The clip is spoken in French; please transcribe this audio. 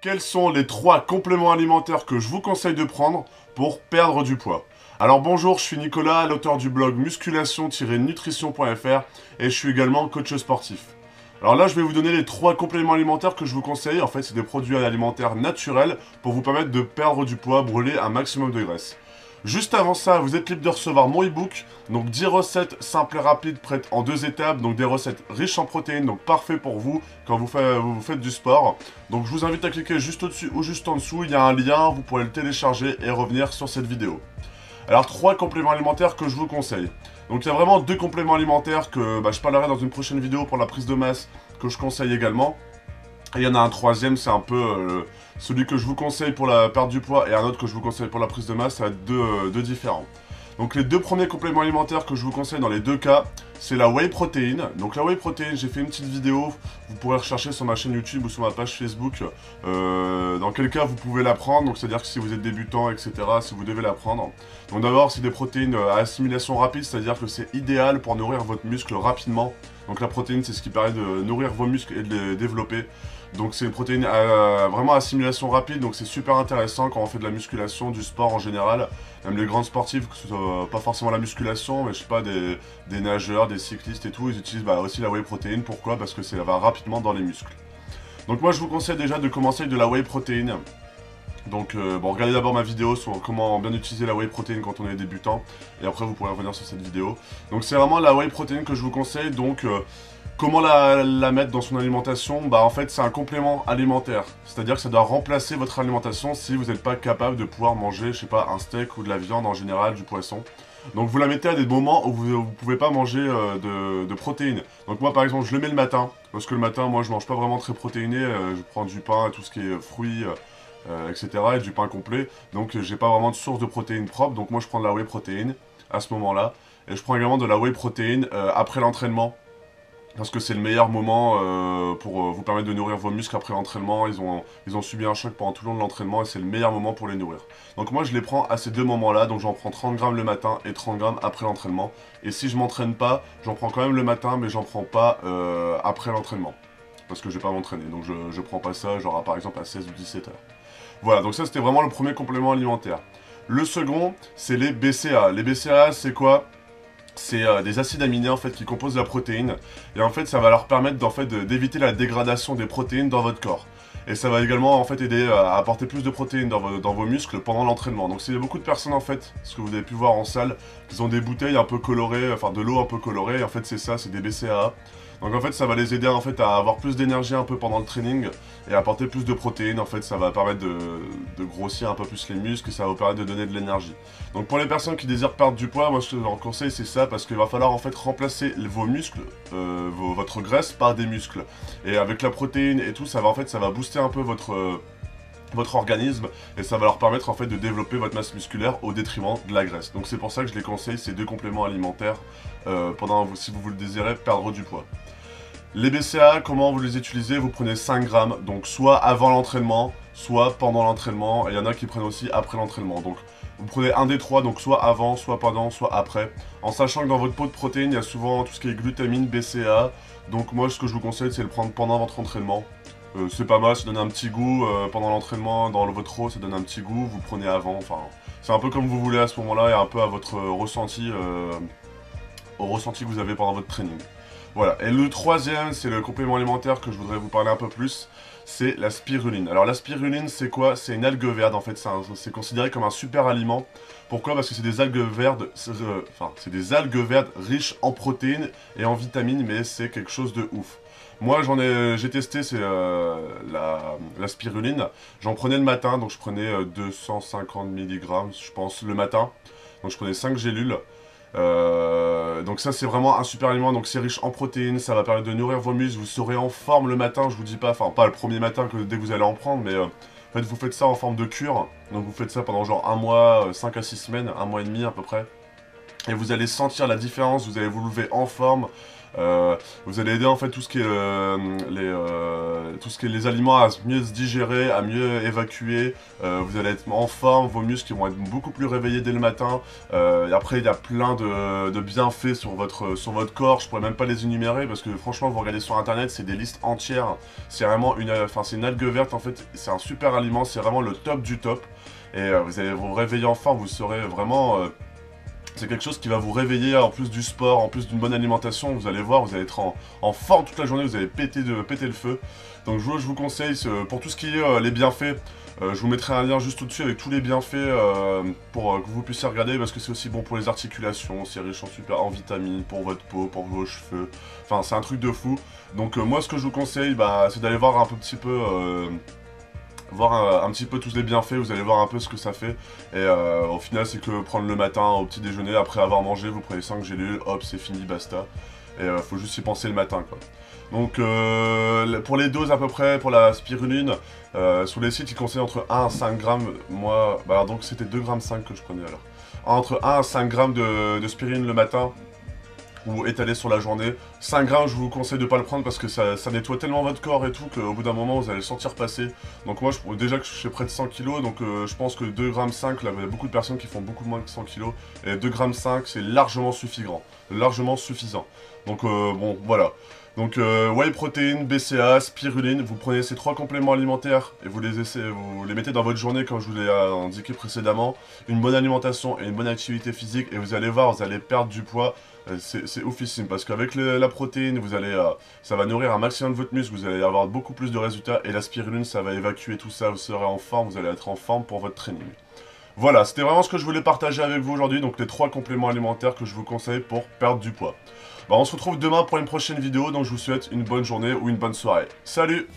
Quels sont les 3 compléments alimentaires que je vous conseille de prendre pour perdre du poids? Alors bonjour, je suis Nicolas, l'auteur du blog musculation-nutrition.fr et je suis également coach sportif. Alors là, je vais vous donner les 3 compléments alimentaires que je vous conseille. En fait, c'est des produits alimentaires naturels pour vous permettre de perdre du poids, brûler un maximum de graisse. Juste avant ça, vous êtes libre de recevoir mon ebook, donc 10 recettes simples et rapides prêtes en 2 étapes, donc des recettes riches en protéines, donc parfait pour vous quand vous faites du sport. Donc je vous invite à cliquer juste au-dessus ou juste en dessous, il y a un lien, vous pourrez le télécharger et revenir sur cette vidéo. Alors 3 compléments alimentaires que je vous conseille. Donc il y a vraiment 2 compléments alimentaires que je parlerai dans une prochaine vidéo pour la prise de masse, que je conseille également. Et il y en a un troisième, c'est un peu celui que je vous conseille pour la perte du poids et un autre que je vous conseille pour la prise de masse, ça va être deux différents. Donc les 2 premiers compléments alimentaires que je vous conseille dans les 2 cas, c'est la whey protein. Donc la whey protein, j'ai fait une petite vidéo, vous pourrez rechercher sur ma chaîne YouTube ou sur ma page Facebook dans quel cas vous pouvez la prendre, donc c'est-à-dire que si vous êtes débutant, etc., si vous devez la prendre. Donc d'abord, c'est des protéines à assimilation rapide, c'est-à-dire que c'est idéal pour nourrir votre muscle rapidement. Donc la protéine, c'est ce qui permet de nourrir vos muscles et de les développer. Donc c'est une protéine vraiment à assimilation rapide, donc c'est super intéressant quand on fait de la musculation, du sport en général. Même les grands sportifs, que ce soit pas forcément la musculation, mais je sais pas, des nageurs, des cyclistes et tout, ils utilisent aussi la whey protein. Pourquoi? Parce que ça va rapidement dans les muscles. Donc moi je vous conseille déjà de commencer avec de la whey protein. Donc regardez d'abord ma vidéo sur comment bien utiliser la whey protein quand on est débutant, et après vous pourrez revenir sur cette vidéo. Donc c'est vraiment la whey protein que je vous conseille, donc comment la mettre dans son alimentation? En fait c'est un complément alimentaire, c'est-à-dire que ça doit remplacer votre alimentation si vous n'êtes pas capable de pouvoir manger, je sais pas, un steak ou de la viande en général, du poisson. Donc vous la mettez à des moments où vous pouvez pas manger de protéines. Donc moi par exemple je le mets le matin, parce que le matin moi je mange pas vraiment très protéiné, je prends du pain, tout ce qui est fruits, etc. et du pain complet. Donc j'ai pas vraiment de source de protéines propre, donc moi je prends de la whey protéine à ce moment-là. Et je prends également de la whey protéine après l'entraînement. Parce que c'est le meilleur moment pour vous permettre de nourrir vos muscles après l'entraînement. Ils ont subi un choc pendant tout le long de l'entraînement et c'est le meilleur moment pour les nourrir. Donc moi je les prends à ces 2 moments-là, donc j'en prends 30 grammes le matin et 30 grammes après l'entraînement. Et si je m'entraîne pas, j'en prends quand même le matin, mais j'en prends pas après l'entraînement. Parce que je vais pas m'entraîner, donc je prends pas ça genre par exemple à 16 ou 17 heures. Voilà, donc ça c'était vraiment le premier complément alimentaire. Le second, c'est les BCA. Les BCA, c'est quoi? C'est des acides aminés en fait qui composent la protéine, et en fait ça va leur permettre d'éviter la dégradation des protéines dans votre corps. Et ça va également en fait aider à apporter plus de protéines dans vos muscles pendant l'entraînement. Donc c'est beaucoup de personnes en fait, ce que vous avez pu voir en salle, qui ont des bouteilles un peu colorées, enfin de l'eau un peu colorée, et en fait c'est ça, c'est des BCAA. Donc en fait ça va les aider en fait à avoir plus d'énergie un peu pendant le training et apporter plus de protéines. En fait ça va permettre de grossir un peu plus les muscles et ça va vous permettre de donner de l'énergie. Donc pour les personnes qui désirent perdre du poids, moi je leur conseille c'est ça, parce qu'il va falloir en fait remplacer vos muscles, votre graisse par des muscles. Et avec la protéine et tout, ça va booster un peu votre organisme et ça va leur permettre en fait de développer votre masse musculaire au détriment de la graisse. Donc c'est pour ça que je les conseille, ces 2 compléments alimentaires si vous le désirez perdre du poids. Les BCA, comment vous les utilisez? Vous prenez 5 grammes, donc soit avant l'entraînement, soit pendant l'entraînement, et il y en a qui prennent aussi après l'entraînement. Donc vous prenez un des 3, donc soit avant, soit pendant, soit après, en sachant que dans votre pot de protéines, il y a souvent tout ce qui est glutamine, BCA, donc moi ce que je vous conseille c'est de le prendre pendant votre entraînement. C'est pas mal, ça donne un petit goût pendant l'entraînement, dans votre eau ça donne un petit goût, vous prenez avant, enfin c'est un peu comme vous voulez à ce moment-là et un peu à votre ressenti, au ressenti que vous avez pendant votre training. Voilà, et le troisième, c'est le complément alimentaire que je voudrais vous parler un peu plus, c'est la spiruline. Alors la spiruline, c'est quoi? C'est une algue verte, en fait, c'est considéré comme un super aliment. Pourquoi? Parce que c'est des algues vertes, c'est des algues vertes riches en protéines et en vitamines, mais c'est quelque chose de ouf. Moi, j'ai testé, c'est la spiruline. J'en prenais le matin, donc je prenais 250 mg, je pense, le matin. Donc je prenais 5 gélules. Donc ça c'est vraiment un super aliment, donc c'est riche en protéines, ça va permettre de nourrir vos muscles, vous serez en forme le matin, je vous dis pas, enfin pas le premier matin dès que vous allez en prendre, mais en fait vous faites ça en forme de cure, donc vous faites ça pendant genre un mois, 5 à 6 semaines, un mois et demi à peu près, et vous allez sentir la différence, vous allez vous lever en forme, Vous allez aider en fait tout ce qui est les aliments à mieux se digérer, à mieux évacuer. Vous allez être en forme, vos muscles vont être beaucoup plus réveillés dès le matin. Et après il y a plein de bienfaits sur votre corps. Je pourrais même pas les énumérer parce que franchement vous regardez sur internet, c'est des listes entières. C'est vraiment c'est une algue verte en fait. C'est un super aliment, c'est vraiment le top du top. Et vous allez vous réveiller en forme, vous serez vraiment... c'est quelque chose qui va vous réveiller en plus du sport, en plus d'une bonne alimentation. Vous allez voir, vous allez être en forme toute la journée, vous allez péter le feu. Donc je vous conseille, pour tout ce qui est les bienfaits, je vous mettrai un lien juste au-dessus avec tous les bienfaits pour que vous puissiez regarder parce que c'est aussi bon pour les articulations, c'est riche en vitamines, pour votre peau, pour vos cheveux. Enfin, c'est un truc de fou. Donc moi, ce que je vous conseille, c'est d'aller voir un petit peu... voir un petit peu tous les bienfaits, vous allez voir un peu ce que ça fait. Et au final, c'est que prendre le matin au petit déjeuner, après avoir mangé, vous prenez 5 gélules, hop, c'est fini, basta. Et faut juste y penser le matin, quoi. Donc, pour les doses à peu près, pour la spiruline, sur les sites, ils conseillent entre 1 à 5 grammes. Moi, bah, donc c'était 2,5 grammes que je prenais alors. Entre 1 à 5 grammes de spiruline le matin, ou étalé sur la journée. 5 grammes, je vous conseille de pas le prendre parce que ça nettoie tellement votre corps et tout qu'au bout d'un moment, vous allez le sentir passer. Donc moi, déjà que je suis près de 100 kg, donc je pense que 2,5 grammes, là, il y a beaucoup de personnes qui font beaucoup moins que 100 kg. Et 2,5 grammes, c'est largement suffisant. Largement suffisant. Donc bon, voilà. Donc whey protein, BCA, spiruline, vous prenez ces 3 compléments alimentaires et vous les mettez dans votre journée comme je vous l'ai indiqué précédemment. Une bonne alimentation et une bonne activité physique et vous allez voir, vous allez perdre du poids. C'est oufissime parce qu'avec la protéine, ça va nourrir un maximum de votre muscle, vous allez avoir beaucoup plus de résultats et la spiruline, ça va évacuer tout ça, vous serez en forme, vous allez être en forme pour votre training. Voilà, c'était vraiment ce que je voulais partager avec vous aujourd'hui, donc les 3 compléments alimentaires que je vous conseille pour perdre du poids. Bah, on se retrouve demain pour une prochaine vidéo, donc je vous souhaite une bonne journée ou une bonne soirée. Salut!